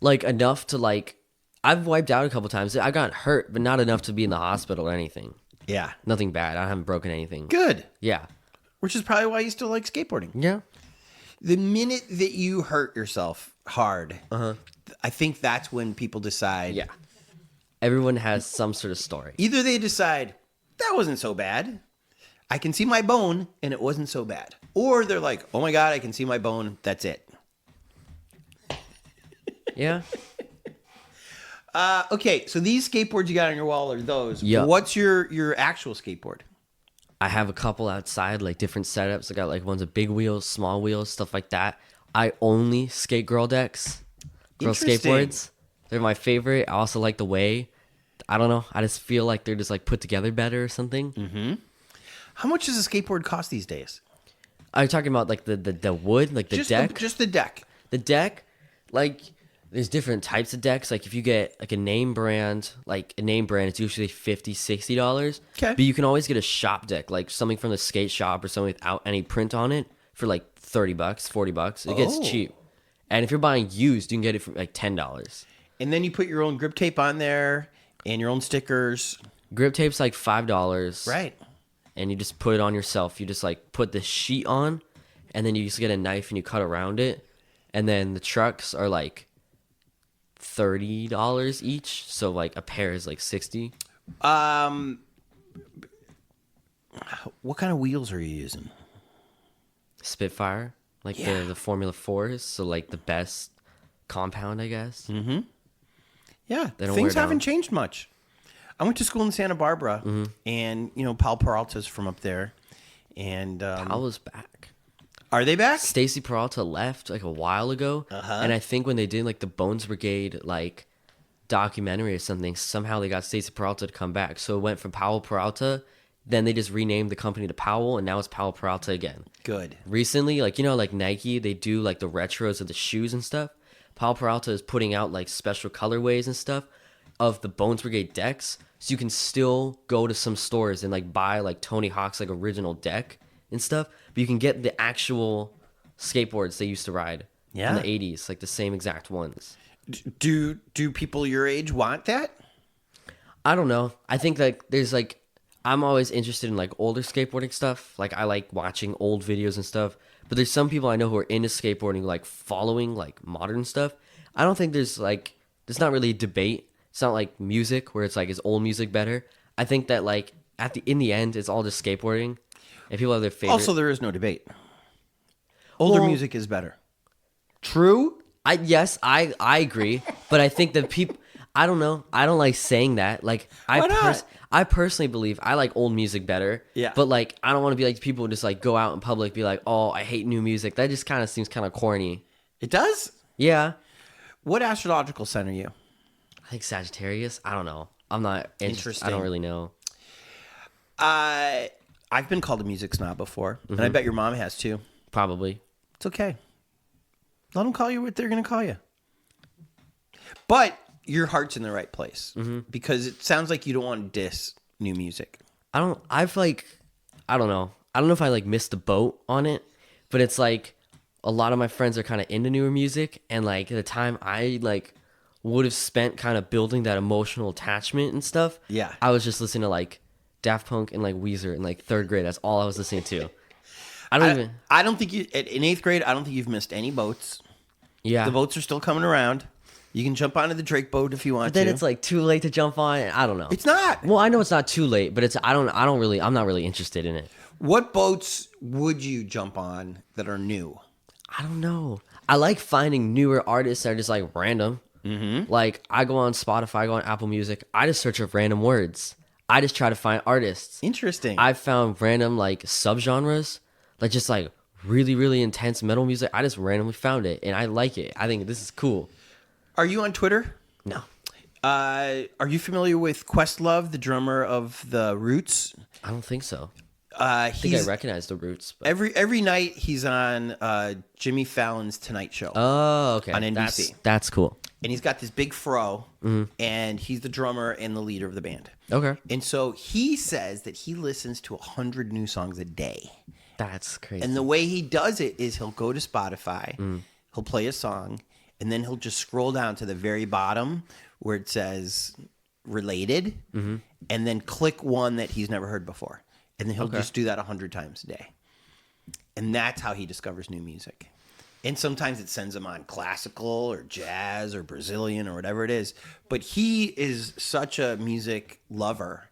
Like enough to like I've wiped out a couple times. I got hurt, but not enough to be in the hospital or anything. Yeah. Nothing bad. I haven't broken anything. Good. Yeah. Which is probably why you still like skateboarding. Yeah. The minute that you hurt yourself hard, I think that's when people decide. Yeah. Everyone has some sort of story. Either they decide, that wasn't so bad. I can see my bone, and it wasn't so bad. Or they're like, oh my God, I can see my bone. That's it. Yeah. Okay, so these skateboards you got on your wall are those. Yeah. What's your actual skateboard? I have a couple outside, like different setups. I got like ones with big wheels, small wheels, stuff like that. I only skate girl decks, girl Interesting. skateboards. They're my favorite. I also like the way. I don't know. I just feel like they're just like put together better or something. Mm-hmm. How much does a skateboard cost these days? Are you talking about like the wood, like the deck? Just the deck. The deck, like there's different types of decks. Like if you get like a name brand, it's usually $50, $60. Okay. But you can always get a shop deck, like something from the skate shop or something without any print on it for like $30, $40. It gets cheap. And if you're buying used, you can get it for like $10. And then you put your own grip tape on there and your own stickers. Grip tape's like $5. Right. And you just put it on yourself. You just like put the sheet on, and then you just get a knife and you cut around it. And then the trucks are like $30 each. So like a pair is like $60. What kind of wheels are you using? Spitfire, like the Formula 4s. So like the best compound, I guess. Mm-hmm. Yeah, They don't things wear haven't down. changed much. I went to school in Santa Barbara, and Paul Peralta's from up there. And Powell's back. are they back? Stacy Peralta left like a while ago, and I think when they did like the Bones Brigade like documentary or something, somehow they got Stacy Peralta to come back. So it went from Powell Peralta, then they just renamed the company to Powell, and now it's Powell Peralta again. Good. Recently, like like Nike, they do like the retros of the shoes and stuff. Powell Peralta is putting out like special colorways and stuff of the Bones Brigade decks, so you can still go to some stores and like buy like Tony Hawk's like original deck and stuff, but you can get the actual skateboards they used to ride in the 80s, like the same exact ones. Do people your age want that? I don't know. I think like there's like I'm always interested in like older skateboarding stuff. Like I like watching old videos and stuff. But there's some people I know who are into skateboarding, like following like modern stuff. I don't think there's not really a debate. It's not like music where it's like, is old music better? I think that like in the end, it's all just skateboarding, and people have their favorite. Also, there is no debate. Older music is better. True. I agree, but I think that people. I don't know. I don't like saying that. Like Why not? I personally believe I like old music better. Yeah. But like I don't want to be like people who just like go out in public, be like, oh, I hate new music. That just kind of seems kind of corny. It does? Yeah. What astrological sign are you? I think Sagittarius. I don't know. I'm not interested. I don't Interesting. really know. I've been called a music snob before, and I bet your mom has too. Probably. It's okay. Let them call you what they're going to call you. But your heart's in the right place because it sounds like you don't want to diss new music. I don't know. I don't know if I like missed the boat on it, but it's like a lot of my friends are kind of into newer music, and like the time I like would have spent kind of building that emotional attachment and stuff. Yeah. I was just listening to like Daft Punk and like Weezer in like third grade. That's all I was listening to. I don't even. I don't think you in 8th grade. I don't think you've missed any boats. Yeah. The boats are still coming around. You can jump onto the Drake boat if you want But then to. it's like too late to jump on. I don't know. It's not. Well, I know it's not too late, but I'm not really interested in it. What boats would you jump on that are new? I don't know. I like finding newer artists that are just like random. Mm-hmm. Like I go on Spotify, I go on Apple Music. I just search up random words. I just try to find artists. Interesting. I found random like subgenres, like just like really, really intense metal music. I just randomly found it and I like it. I think this is cool. Are you on Twitter? No. Are you familiar with Questlove, the drummer of the Roots? I don't think so. I think I recognize the Roots. But... Every night he's on Jimmy Fallon's Tonight Show. Oh, okay. On NBC. That's cool. And he's got this big fro, and he's the drummer and the leader of the band. Okay. And so he says that he listens to 100 new songs a day. That's crazy. And the way he does it is he'll go to Spotify, he'll play a song, and then he'll just scroll down to the very bottom where it says related, and then click one that he's never heard before. And then he'll just do that 100 times a day. And that's how he discovers new music. And sometimes it sends him on classical or jazz or Brazilian or whatever it is. But he is such a music lover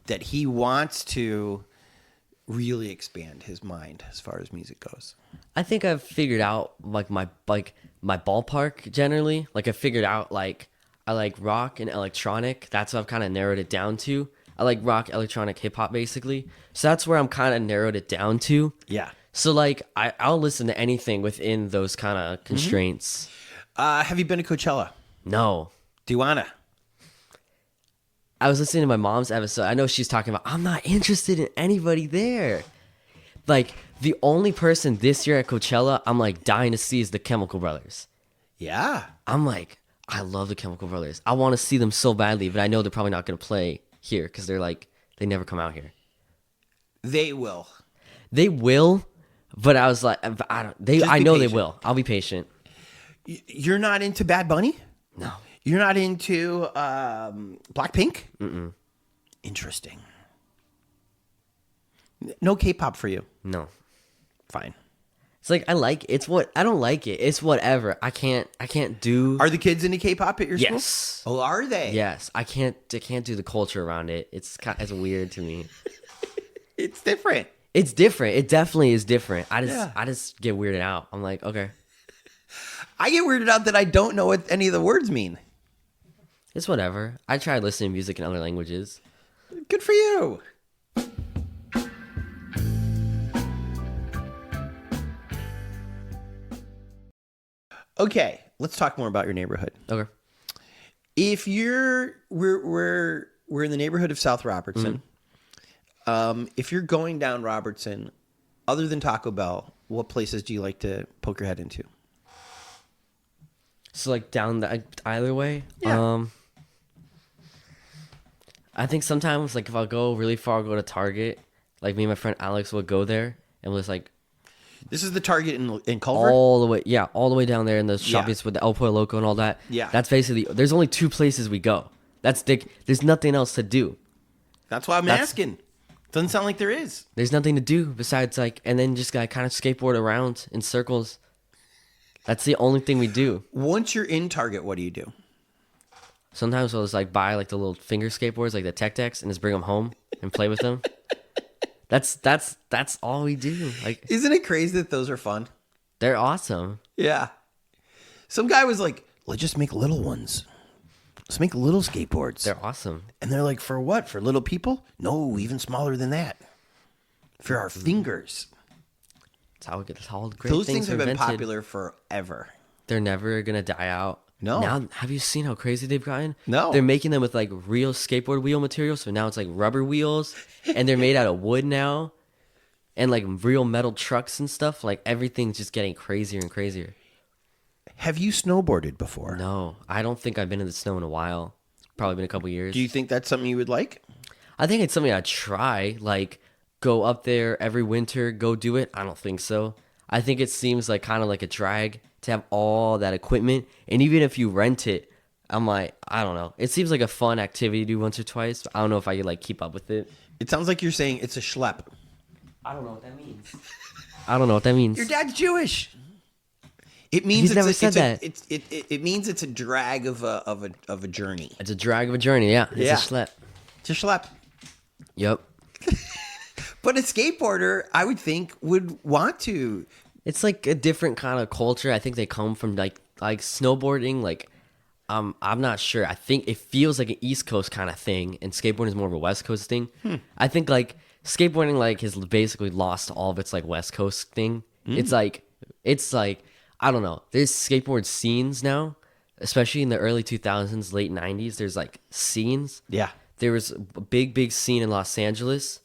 that he wants to really expand his mind as far as music goes. I think I've figured out like my ballpark generally. Like I figured out like I like rock and electronic. That's what I've kind of narrowed it down to. I like rock, electronic, hip hop basically. So that's where I'm kind of narrowed it down to. Yeah. So like I'll listen to anything within those kind of constraints. Have you been to Coachella? No. Do you wanna? I was listening to my mom's episode. I know she's talking about I'm not interested in anybody there. Like the only person this year at Coachella I'm like dying to see is the Chemical Brothers. Yeah. I'm like, I love the Chemical Brothers. I want to see them so badly, but I know they're probably not going to play here because they're like, they never come out here. They will. They will, but I was like, I know they will. I'll be patient. You're not into Bad Bunny? No. You're not into Blackpink? Mm-mm. Interesting. No K-pop for you? No. Fine. It's like I don't like it. It's whatever. I can't do. Are the kids into K-pop at your school? Yes. Oh, are they? Yes. I can't do the culture around it. It's weird to me. It's different. It's different. It definitely is different. I just get weirded out. I'm like, okay. I get weirded out that I don't know what any of the words mean. It's whatever. I tried listening to music in other languages. Good for you. Okay, let's talk more about your neighborhood. Okay. If we're in the neighborhood of South Robertson. If you're going down Robertson, other than Taco Bell, what places do you like to poke your head into? So like down the either way. Yeah. I think sometimes like if I'll go really far, I'll go to Target. Like me and my friend Alex will go there and we'll just like This is the Target in Culver? all the way down there in the shoppings with the El Pollo Loco and all that. Yeah. That's basically there's only 2 places we go. There's nothing else to do. That's why I'm asking. Doesn't sound like there is. There's nothing to do besides like, and then just kind of skateboard around in circles. That's the only thing we do. Once you're in Target, what do you do? Sometimes I'll just like buy like the little finger skateboards, like the Tech Techs, and just bring them home and play with them. That's all we do. Like, Isn't it crazy that those are fun? they're awesome. Yeah. Some guy was like, let's just make little ones. Let's make little skateboards. They're awesome. And they're like, for what? For little people? No, even smaller than that. For our fingers. It's how we get all great Those things things have been invented. popular forever. They're never gonna die out. No. Now, have you seen how crazy they've gotten? No. They're making them with like real skateboard wheel material, so now it's like rubber wheels, and they're made out of wood now, and like real metal trucks and stuff. Like everything's just getting crazier and crazier. Have you snowboarded before? No, I don't think I've been in the snow in a while. Probably been a couple years. Do you think that's something you would like? I think it's something I'd try. Like go up there every winter, go do it. I don't think so. I think it seems like kind of like a drag to have all that equipment, and even if you rent it, I'm like, I don't know. It seems like a fun activity to do once or twice, but I don't know if I could like keep up with it. It sounds like you're saying it's a schlep. I don't know what that means. I don't know what that means. Your dad's Jewish. It means He's it's never a, said it's that. it means it's a drag of a journey. It's a drag of a journey, yeah. It's Yeah. a schlep. It's a schlep. Yep. But a skateboarder, I would think, would want to. It's like a different kind of culture. I think they come from like snowboarding. Like, I'm not sure. I think it feels like an East Coast kind of thing, and skateboarding is more of a West Coast thing. I think like skateboarding like has basically lost all of its like West Coast thing. It's like I don't know. There's skateboard scenes now, especially in the early 2000s, late 90s. There's like scenes. Yeah. There was a big scene in Los Angeles,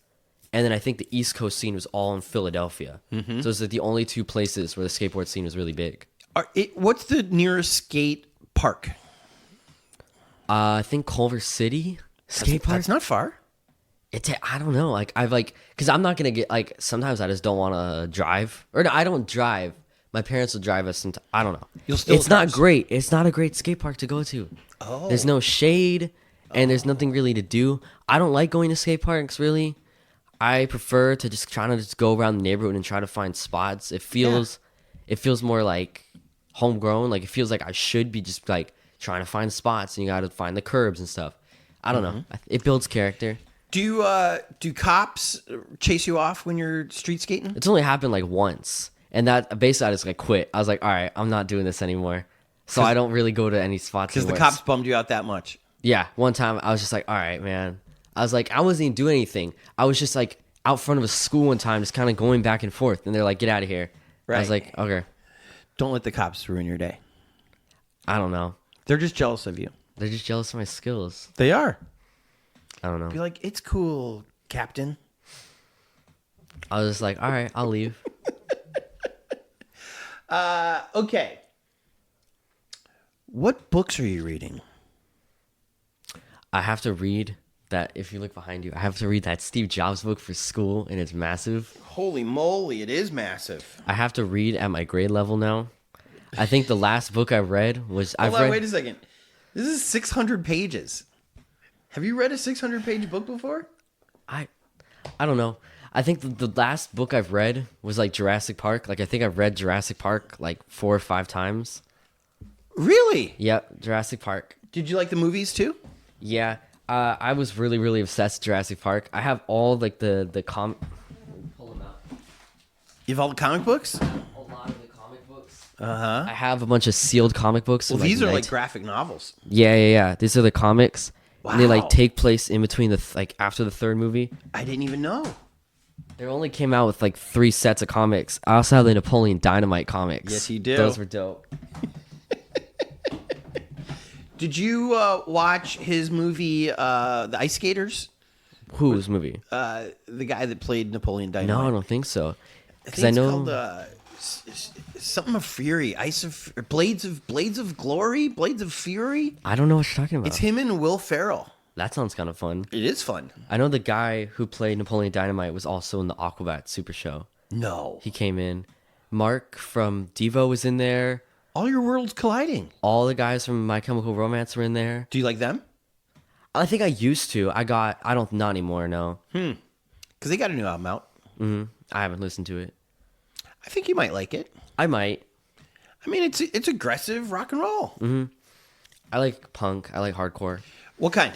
and then I think the East Coast scene was all in Philadelphia. So it's like the only two places where the skateboard scene was really big. What's the nearest skate park? I think Culver City skate park. That's not far. I don't know. Like because I'm not gonna get like. Sometimes I just don't want to drive, or no, I don't drive. My parents will drive us, and I don't know. You'll steal It's not cars. great. It's not a great skate park to go to. Oh. There's no shade, and there's nothing really to do. I don't like going to skate parks really. I prefer to just try to just go around the neighborhood and try to find spots. It feels more like homegrown. Like it feels like I should be just like trying to find spots, and you got to find the curbs and stuff. I don't know. It builds character. Do cops chase you off when you're street skating? It's only happened like once, and that basically I just like quit. I was like, all right, I'm not doing this anymore. So I don't really go to any spots Because the anymore. cops bummed you out that much. Yeah, one time I was just like, all right, man. I was like, I wasn't even doing anything. I was just like out front of a school one time, just kind of going back and forth, and they're like, get out of here. I was Right. like, okay, Don't let the cops ruin your day. I don't know. They're just jealous of you. They're just jealous of my skills. They are. I don't know. Be like, it's cool, Captain. I was just like, all right, I'll leave. Okay. What books are you reading? I have to read that. If you look behind you, I have to read that Steve Jobs book for school, and it's massive. Holy moly, it is massive. I have to read at my grade level now. I think the last book I read was Hold on, wait a second. This is 600 pages. Have you read a 600-page book before? I don't know. I think the last book I've read was like Jurassic Park. Like I think I've read Jurassic Park like 4 or 5 times. Really? Yep, Jurassic Park. Did you like the movies too? Yeah, I was really obsessed with Jurassic Park. I have all like the pull them out. You have all the comic books? A lot of the comic books. Uh-huh. I have a bunch of sealed comic books. Well, from, these are like 19 graphic novels. Yeah. These are the comics. And they Wow. like take place in between like after the third movie. I didn't even know. They only came out with like 3 sets of comics. I also have the Napoleon Dynamite comics. Yes, you do. Those were dope. Did you watch his movie, The Ice Skaters? Whose movie? The guy that played Napoleon Dynamite. No, I don't think so. I Because think I it's know. called something of Fury, Blades of Glory, Blades of Fury. I don't know what you're talking about. It's him and Will Ferrell. That sounds kind of fun. It is fun. I know the guy who played Napoleon Dynamite was also in the Aquabat Super Show. No, He came in. Mark from Devo was in there. all your worlds colliding. All the guys from My Chemical Romance were in there. Do you like them? I think I used to. I don't, not anymore, no. Because they got a new album out. I haven't listened to it. I think you might like it. I might. I mean, it's aggressive rock and roll. I like punk. I like hardcore. What kind?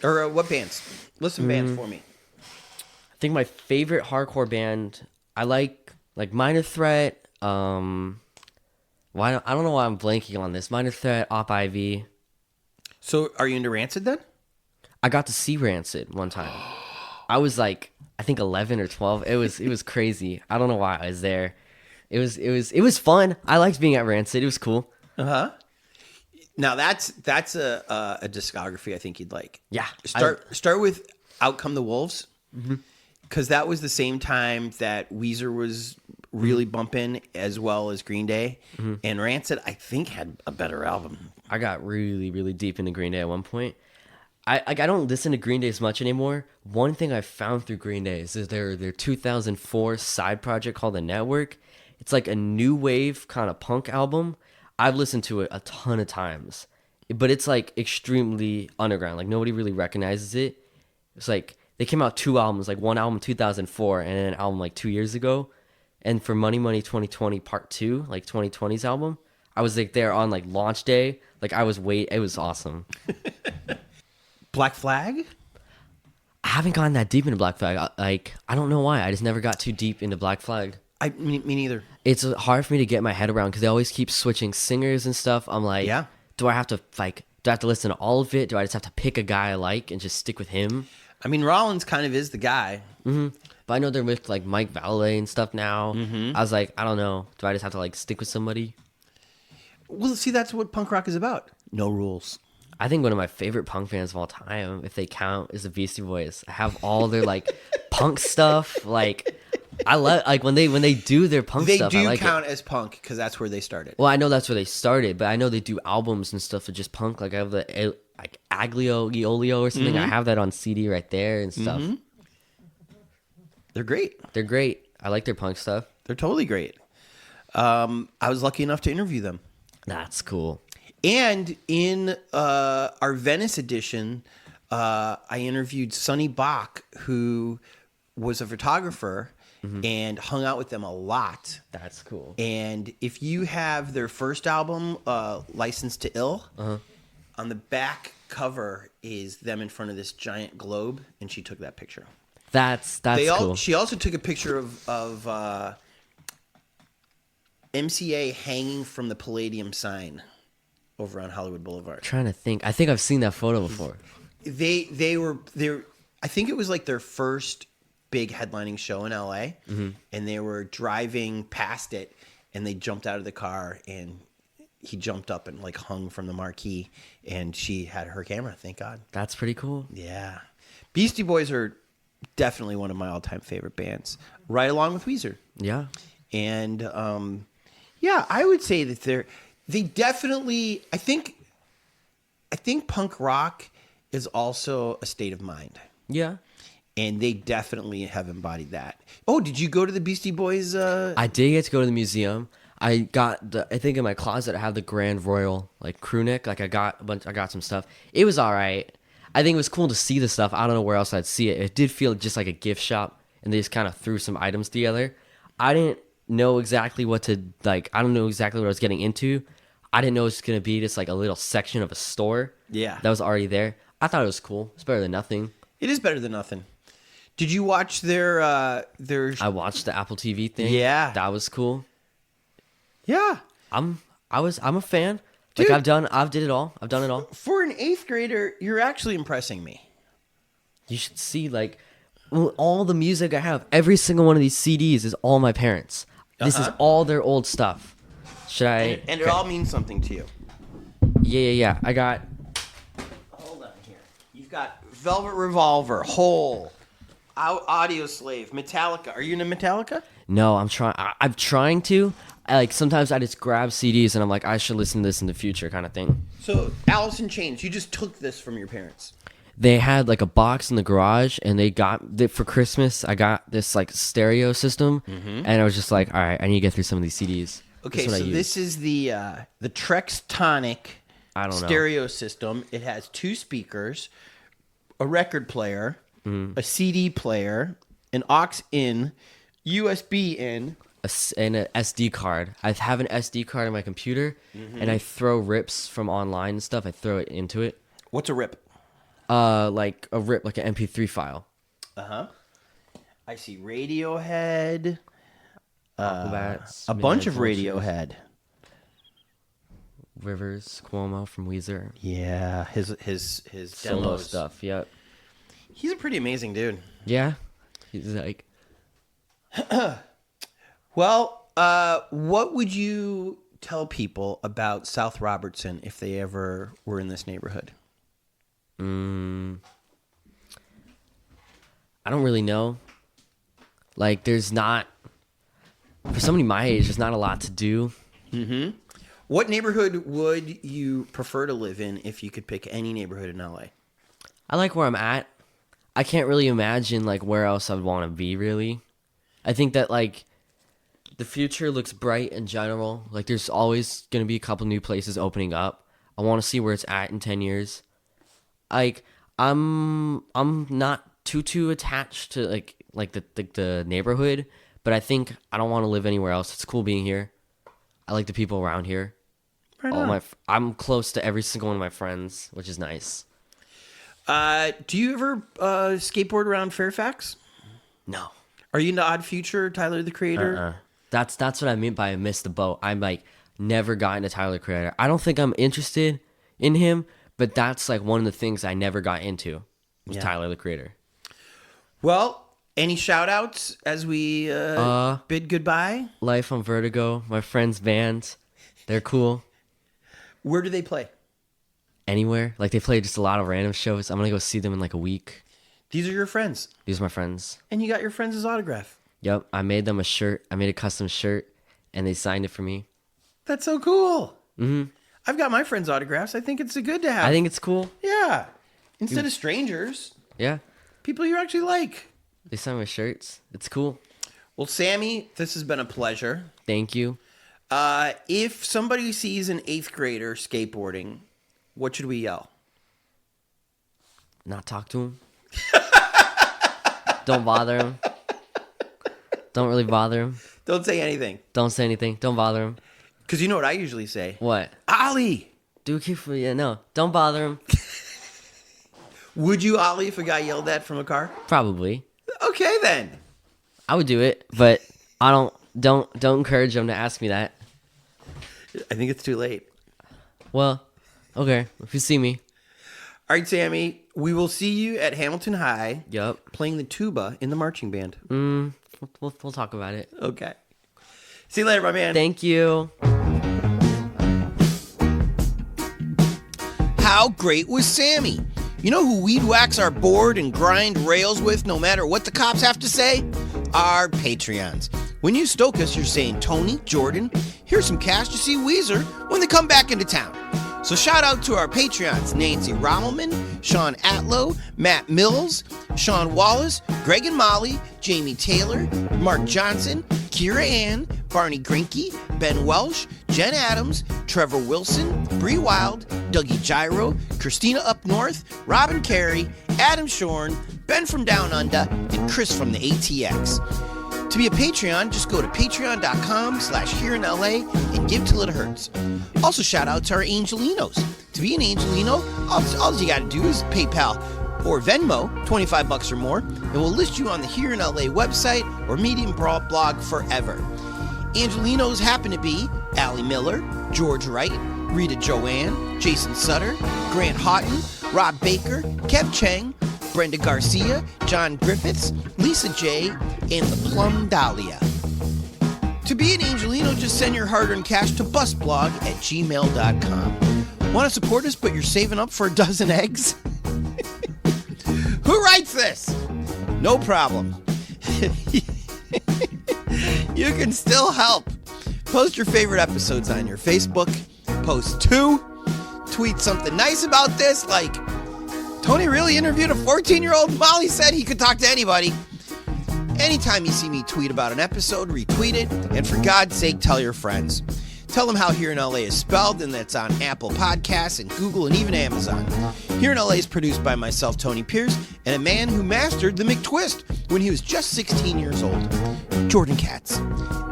Or what bands? List some bands for me. I think my favorite hardcore band, I like Minor Threat. I don't know why I'm blanking on this. Minor Threat, Op Ivy. So, are you into Rancid then? I got to see Rancid one time. I was like, I think 11 or 12. It was crazy. I don't know why I was there. It was fun. I liked being at Rancid. It was cool. Now that's a discography I think you'd like. Yeah. Start with Out Come the Wolves, because that was the same time that Weezer was really bumping, as well as Green Day, and Rancid I think had a better album. I got really deep into Green Day at one point. I don't listen to Green Day as much anymore. One thing I found through Green Day is their 2004 side project called The Network. It's like a new wave kind of punk album. I've listened to it a ton of times, but it's like extremely underground. Like nobody really recognizes it. It's like they came out 2 albums, like one album 2004 and an album like 2 years ago. And for Money Money 2020 Part 2, like 2020's album, I was like there on like launch day. Like it was awesome. Black Flag? I haven't gotten that deep into Black Flag. I don't know why. I just never got too deep into Black Flag. Me neither. It's hard for me to get my head around because they always keep switching singers and stuff. I'm like, Yeah. do I have to listen to all of it? Do I just have to pick a guy I like and just stick with him? I mean, Rollins kind of is the guy. But I know they're with like Mike Valle and stuff now. I was like, I don't know. Do I just have to like stick with somebody? Well, see, that's what punk rock is about. No rules. I think one of my favorite punk bands of all time, if they count, is the Beastie Boys. I have all their like punk stuff. Like I love like when they do their punk They stuff. do I like count it. as punk because that's where they started. Well, I know that's where they started, but I know they do albums and stuff of just punk. Like I have the like Aglio Olio or something. I have that on CD right there and stuff. They're great. They're great. I like their punk stuff. They're totally great. I was lucky enough to interview them. That's cool. And in our Venice edition, I interviewed Sonny Bach, who was a photographer and hung out with them a lot. That's cool. And if you have their first album, License to Ill, on the back cover is them in front of this giant globe, and she took that picture. That's cool. She also took a picture of MCA hanging from the Palladium sign over on Hollywood Boulevard. Trying to think. I think I've seen that photo before. They were I think it was like their first big headlining show in LA, and they were driving past it, and they jumped out of the car, and he jumped up and like hung from the marquee, and she had her camera. Thank God. That's pretty cool. Yeah, Beastie Boys are definitely one of my all-time favorite bands, right along with Weezer. Yeah. And yeah, I would say that they definitely. I think punk rock is also a state of mind. Yeah. And they definitely have embodied that. Oh, did you go to the Beastie Boys? I did get to go to the museum. I think in my closet I have the Grand Royal like crew neck. Like I got some stuff. It was all right. I think it was cool to see the stuff. I don't know where else I'd see it. It did feel just like a gift shop, and they just kind of threw some items together. I didn't know exactly what to like. I don't know exactly what I was getting into. I didn't know it was gonna be just like a little section of a store. Yeah. That was already there. I thought it was cool. It's better than nothing. It is better than nothing. Did you watch their? I watched the Apple TV thing. Yeah. That was cool. Yeah. I'm a fan. Dude. Like I've did it all. I've done it all. For an 8th grader, you're actually impressing me. You should see like all the music I have. Every single one of these CDs is all my parents. This is all their old stuff. Should I? And it all means something to you. Yeah. I got. Hold on here. You've got Velvet Revolver, Hole, Audio Slave, Metallica. Are you into Metallica? No, I'm trying. I'm trying to. Like sometimes I just grab CDs and I'm like, I should listen to this in the future, kind of thing. So Alice in Chains, you just took this from your parents. They had like a box in the garage, and they got for Christmas. I got this like stereo system, and I was just like, all right, I need to get through some of these CDs. Okay, so this is the Trextonic stereo system. It has 2 speakers, a record player, a CD player, an aux in, USB in, and an SD card. I have an SD card on my computer, and I throw rips from online and stuff. I throw it into it. What's a rip? Like a rip, like an MP3 file. I see Radiohead. Aquabats, A bunch of Midnight Radiohead. Rivers Cuomo from Weezer. Yeah, his Solo demos. stuff. Yep. He's a pretty amazing dude. Yeah. He's like. Well, what would you tell people about South Robertson if they ever were in this neighborhood? I don't really know. Like, there's not, for somebody my age, there's not a lot to do. What neighborhood would you prefer to live in if you could pick any neighborhood in LA? I like where I'm at. I can't really imagine, like, where else I'd want to be, really. I think that, like, the future looks bright in general. Like, there's always going to be a couple new places opening up. I want to see where it's at in 10 years. Like, I'm not too attached to like the neighborhood, but I think I don't want to live anywhere else. It's cool being here. I like the people around here. Right on. I'm close to every single one of my friends, which is nice. Do you ever skateboard around Fairfax? No. Are you into Odd Future, Tyler the Creator? That's what I mean by I missed the boat. I'm like never got into Tyler the Creator. I don't think I'm interested in him, but that's like one of the things I never got into was Tyler the Creator. Well, any shout outs as we bid goodbye? Life on Vertigo, my friends' bands, they're cool. Where do they play? Anywhere. Like they play just a lot of random shows. I'm gonna go see them in like a week. These are your friends. These are my friends. And you got your friends' autograph. Yep, I made them a shirt. I made a custom shirt, and they signed it for me. That's so cool. Mm-hmm. I've got my friends' autographs. I think it's good to have. I think it's cool. Yeah. Instead of strangers, Yeah, people you actually like. they signed my shirts. It's cool. Well, Sammy, this has been a pleasure. Thank you. If somebody sees an 8th grader skateboarding, what should we yell? Not talk to him. Don't bother him. Don't really bother him. Don't say anything. Don't say anything. Don't bother him. Because you know what I usually say? What? Ollie! Yeah, no. Don't bother him. Would you Ollie if a guy yelled at from a car? Probably. Okay, then. I would do it, but I don't encourage him to ask me that. I think it's too late. Well, okay. If you see me. All right, Sammy. We will see you at Hamilton High. Yup. Playing the tuba in the marching band. We'll talk about it. Okay. See you later, my man. Thank you. How great was Sammy? You know who we'd wax our board and grind rails with no matter what the cops have to say? Our Patreons. When you stoke us, you're saying, Tony, Jordan, here's some cash to see Weezer when they come back into town. So shout out to our Patreons, Nancy Rommelman, Sean Atlow, Matt Mills, Sean Wallace, Greg and Molly, Jamie Taylor, Mark Johnson, Kira Ann, Barney Grinke, Ben Welsh, Jen Adams, Trevor Wilson, Bree Wild, Dougie Gyro, Christina Up North, Robin Carey, Adam Shorn, Ben from Down Under, and Chris from the ATX. To be a Patreon, just go to patreon.com/hereinla and give till it hurts. Also, shout out to our Angelinos. To be an Angelino, all you got to do is PayPal or Venmo, $25 or more, and we'll list you on the Here in LA website or Medium blog forever. Angelinos happen to be Allie Miller, George Wright, Rita Joanne, Jason Sutter, Grant Houghton, Rob Baker, Kev Chang, Brenda Garcia, John Griffiths, Lisa J, and the Plum Dahlia. To be an Angelino, just send your hard-earned cash to busblog@gmail.com. Want to support us, but you're saving up for a dozen eggs? Who writes this? No problem. You can still help. Post your favorite episodes on your Facebook. Post 2. Tweet something nice about this, like, Tony really interviewed a 14-year-old. Molly said he could talk to anybody. Anytime you see me tweet about an episode, retweet it, and for God's sake, tell your friends. Tell them how Here in LA is spelled, and that's on Apple Podcasts and Google and even Amazon. Here in LA is produced by myself, Tony Pierce, and a man who mastered the McTwist when he was just 16 years old, Jordan Katz.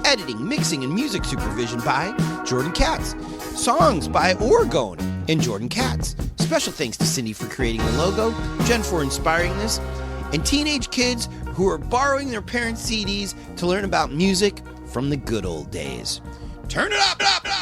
Editing, mixing, and music supervision by Jordan Katz. Songs by Oregon and Jordan Katz. Special thanks to Cindy for creating the logo, Jen for inspiring this, and teenage kids who are borrowing their parents' CDs to learn about music from the good old days. Turn it up, up, up!